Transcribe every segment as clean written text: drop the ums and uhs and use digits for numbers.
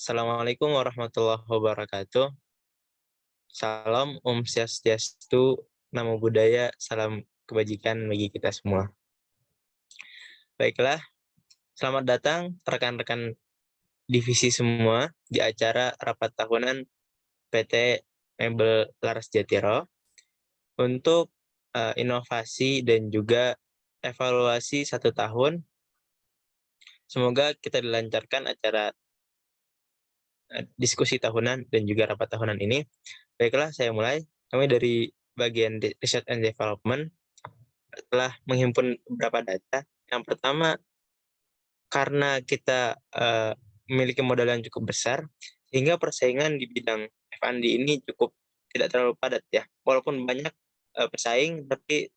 Assalamualaikum warahmatullahi wabarakatuh. Salam Om Swastiastu, Namo Buddhaya, salam kebajikan bagi kita semua. Baiklah, selamat datang rekan-rekan divisi semua di acara rapat tahunan PT Mebel Laras Jatiro untuk inovasi dan juga evaluasi 1 tahun. Semoga kita dilancarkan acara diskusi tahunan dan juga rapat tahunan ini. Baiklah, saya mulai. Kami dari bagian Research and Development telah menghimpun beberapa data. Yang pertama, karena kita memiliki modal yang cukup besar, sehingga persaingan di bidang F&D ini cukup tidak terlalu padat ya. Walaupun banyak pesaing, tapi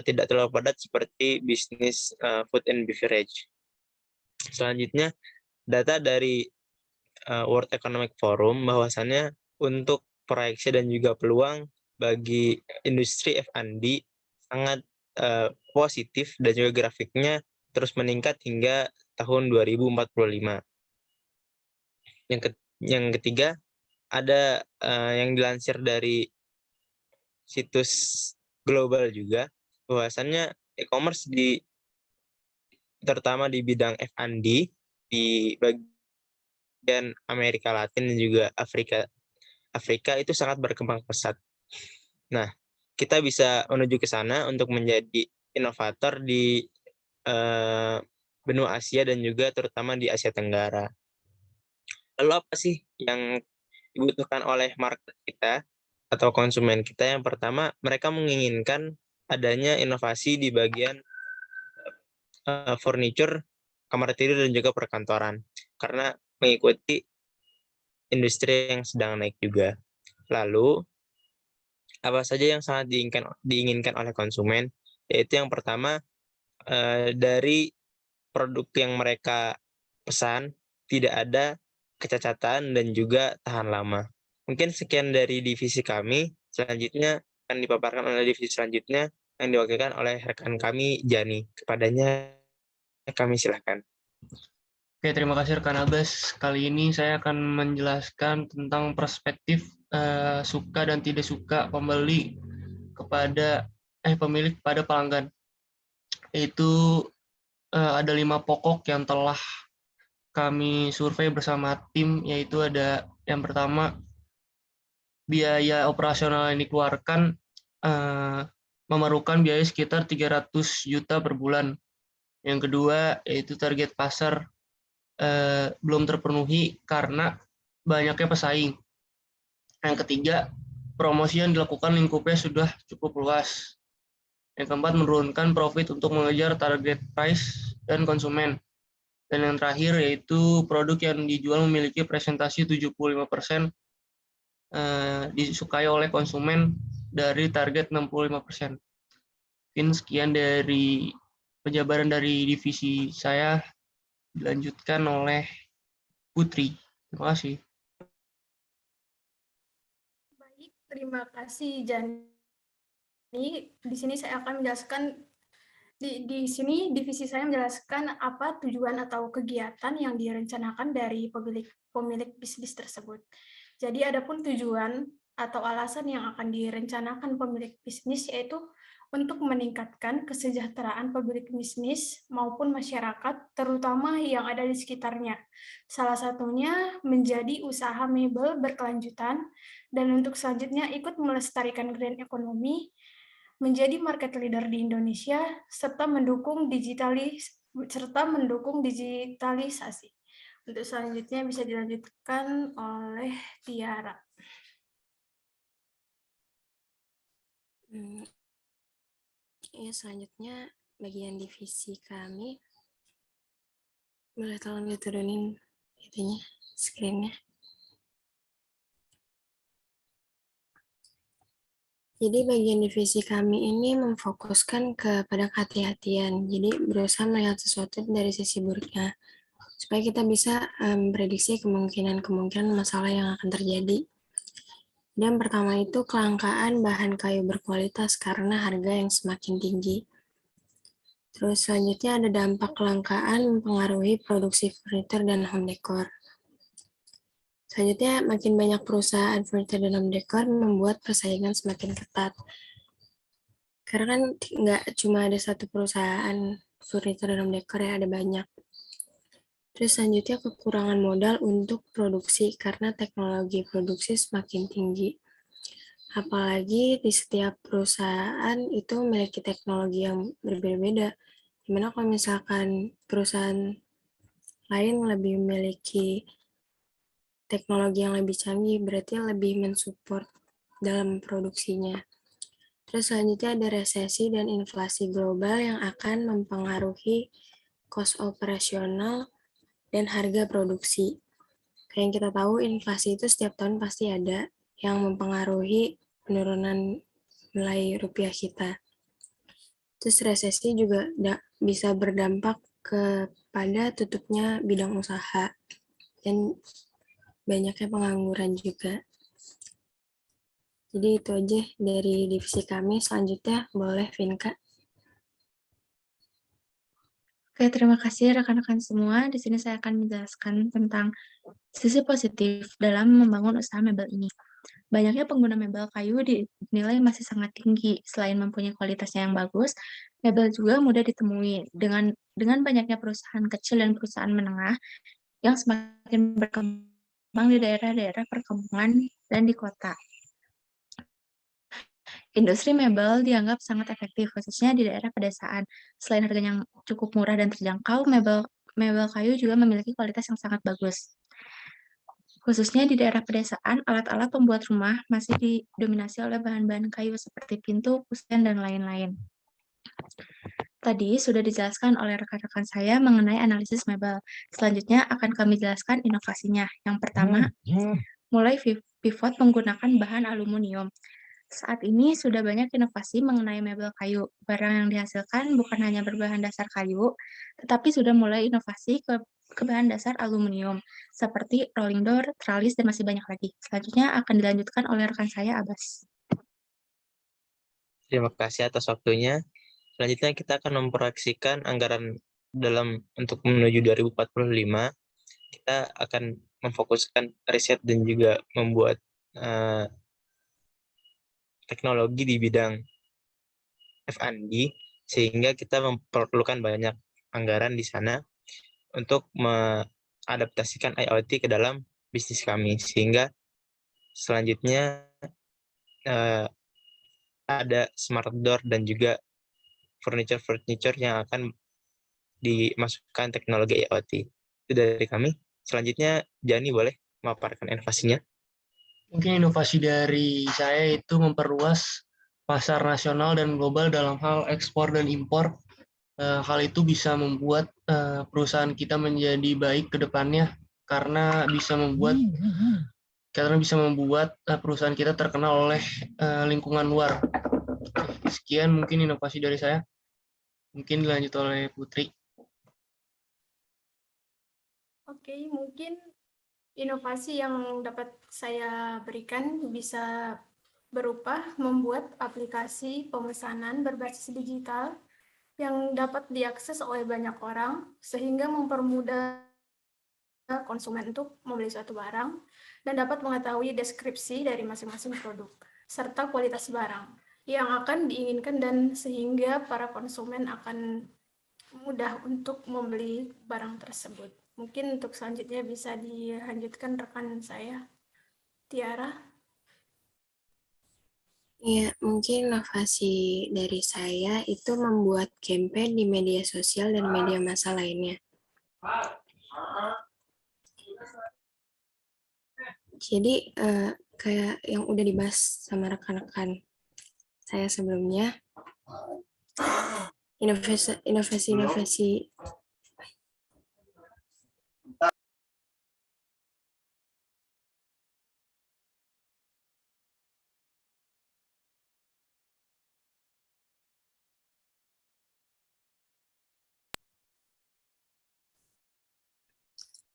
tidak terlalu padat seperti bisnis food and beverage. Selanjutnya, data dari World Economic Forum bahwasannya untuk proyeksi dan juga peluang bagi industri F&D sangat positif dan juga grafiknya terus meningkat hingga tahun 2045. Yang ketiga, ada yang dilansir dari situs global juga bahwasannya e-commerce terutama di bidang F&D di bagian Amerika Latin dan juga Afrika itu sangat berkembang pesat. Nah, kita bisa menuju ke sana untuk menjadi inovator di benua Asia dan juga terutama di Asia Tenggara. Lalu apa sih yang dibutuhkan oleh market kita atau konsumen kita? Yang pertama, mereka menginginkan adanya inovasi di bagian furniture, kamar tidur dan juga perkantoran karena mengikuti industri yang sedang naik juga. Lalu, apa saja yang sangat diinginkan oleh konsumen? Yaitu yang pertama, dari produk yang mereka pesan tidak ada kecacatan dan juga tahan lama. Mungkin sekian dari divisi kami. Selanjutnya akan dipaparkan oleh divisi selanjutnya yang diwakilkan oleh rekan kami, Jani. Kepadanya kami silakan. Oke, terima kasih rekan Abbas. Kali ini saya akan menjelaskan tentang perspektif suka dan tidak suka pemilik kepada pelanggan. Itu ada 5 pokok yang telah kami survei bersama tim, yaitu ada yang pertama, biaya operasional yang dikeluarkan memerlukan biaya sekitar 300 juta per bulan. Yang kedua, yaitu target pasar belum terpenuhi karena banyaknya pesaing. Yang ketiga, promosi yang dilakukan lingkupnya sudah cukup luas. Yang keempat, menurunkan profit untuk mengejar target price dan konsumen. Dan yang terakhir yaitu produk yang dijual memiliki presentasi 75% disukai oleh konsumen dari target 65%. Mungkin sekian dari penjabaran dari divisi saya, dilanjutkan oleh Putri. Terima kasih. Baik, terima kasih Jani. Di sini saya akan menjelaskan di sini divisi saya menjelaskan apa tujuan atau kegiatan yang direncanakan dari pemilik bisnis tersebut. Jadi adapun tujuan atau alasan yang akan direncanakan pemilik bisnis yaitu untuk meningkatkan kesejahteraan pemilik bisnis maupun masyarakat, terutama yang ada di sekitarnya. Salah satunya menjadi usaha mebel berkelanjutan, dan untuk selanjutnya ikut melestarikan green economy, menjadi market leader di Indonesia, serta mendukung digitalisasi. Untuk selanjutnya bisa dilanjutkan oleh Tiara. Ya, selanjutnya bagian divisi kami. Boleh tolong diturunin itunya, screen-nya. Jadi bagian divisi kami ini memfokuskan kepada kehati-hatian. Jadi berusaha melihat sesuatu dari sisi buruknya, supaya kita bisa memprediksi kemungkinan masalah yang akan terjadi. Dan pertama itu kelangkaan bahan kayu berkualitas karena harga yang semakin tinggi. Terus selanjutnya ada dampak kelangkaan mempengaruhi produksi furnitur dan home decor. Selanjutnya, makin banyak perusahaan furnitur dan home decor membuat persaingan semakin ketat. Karena kan nggak cuma ada satu perusahaan furnitur dan home decor, ya ada banyak. Terus selanjutnya kekurangan modal untuk produksi karena teknologi produksi semakin tinggi. Apalagi di setiap perusahaan itu memiliki teknologi yang berbeda-beda. Dimana kalau misalkan perusahaan lain lebih memiliki teknologi yang lebih canggih, berarti lebih mensupport dalam produksinya. Terus selanjutnya ada resesi dan inflasi global yang akan mempengaruhi cost operasional dan harga produksi. Kayak yang kita tahu, inflasi itu setiap tahun pasti ada yang mempengaruhi penurunan nilai rupiah kita. Terus resesi juga bisa berdampak kepada tutupnya bidang usaha dan banyaknya pengangguran juga. Jadi itu aja dari divisi kami. Selanjutnya boleh Vinka. Oke, terima kasih rekan-rekan semua. Di sini saya akan menjelaskan tentang sisi positif dalam membangun usaha mebel ini. Banyaknya pengguna mebel kayu dinilai masih sangat tinggi. Selain mempunyai kualitasnya yang bagus, mebel juga mudah ditemui. Dengan banyaknya perusahaan kecil dan perusahaan menengah yang semakin berkembang di daerah-daerah perkampungan dan di kota. Industri mebel dianggap sangat efektif, khususnya di daerah pedesaan. Selain harganya yang cukup murah dan terjangkau, mebel kayu juga memiliki kualitas yang sangat bagus. Khususnya di daerah pedesaan, alat-alat pembuat rumah masih didominasi oleh bahan-bahan kayu seperti pintu, kusen, dan lain-lain. Tadi sudah dijelaskan oleh rekan-rekan saya mengenai analisis mebel. Selanjutnya akan kami jelaskan inovasinya. Yang pertama, mulai pivot menggunakan bahan aluminium. Saat ini sudah banyak inovasi mengenai mebel kayu. Barang yang dihasilkan bukan hanya berbahan dasar kayu, tetapi sudah mulai inovasi ke bahan dasar aluminium, seperti rolling door, tralis, dan masih banyak lagi. Selanjutnya akan dilanjutkan oleh rekan saya, Abbas. Terima kasih atas waktunya. Selanjutnya kita akan memproyeksikan anggaran untuk menuju 2045. Kita akan memfokuskan riset dan juga membuat teknologi di bidang F&B, sehingga kita memerlukan banyak anggaran di sana untuk mengadaptasikan IoT ke dalam bisnis kami, sehingga selanjutnya ada smart door dan juga furniture yang akan dimasukkan teknologi IoT. Itu dari kami. Selanjutnya, Jani boleh memaparkan inovasinya. Mungkin inovasi dari saya itu memperluas pasar nasional dan global dalam hal ekspor dan impor. Hal itu bisa membuat perusahaan kita menjadi baik ke depannya karena bisa membuat perusahaan kita terkenal oleh lingkungan luar. Sekian mungkin inovasi dari saya. Mungkin dilanjut oleh Putri. Oke, mungkin inovasi yang dapat saya berikan bisa berupa membuat aplikasi pemesanan berbasis digital yang dapat diakses oleh banyak orang, sehingga mempermudah konsumen untuk membeli suatu barang dan dapat mengetahui deskripsi dari masing-masing produk, serta kualitas barang yang akan diinginkan, dan sehingga para konsumen akan mudah untuk membeli barang tersebut. Mungkin untuk selanjutnya bisa dilanjutkan rekan saya, Tiara. Ya, mungkin inovasi dari saya itu membuat campaign di media sosial dan media massa lainnya. Jadi kayak yang udah dibahas sama rekan-rekan saya sebelumnya, inovasi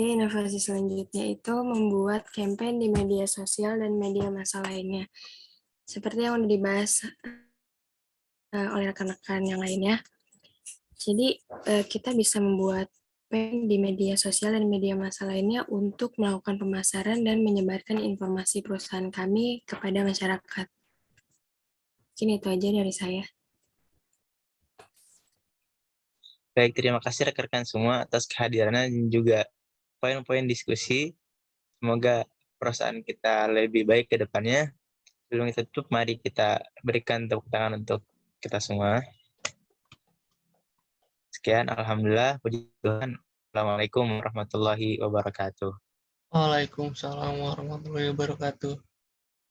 inovasi selanjutnya itu membuat campaign di media sosial dan media massa lainnya. Seperti yang udah dibahas oleh rekan-rekan yang lainnya. Jadi kita bisa membuat campaign di media sosial dan media massa lainnya untuk melakukan pemasaran dan menyebarkan informasi perusahaan kami kepada masyarakat. Mungkin itu aja dari saya. Baik, terima kasih rekan-rekan semua atas kehadirannya dan juga poin-poin diskusi. Semoga perusahaan kita lebih baik ke depannya. Sebelum kita tutup, mari kita berikan tepuk tangan untuk kita semua. Sekian, alhamdulillah, puji Tuhan. Assalamualaikum warahmatullahi wabarakatuh. Waalaikumsalam warahmatullahi wabarakatuh.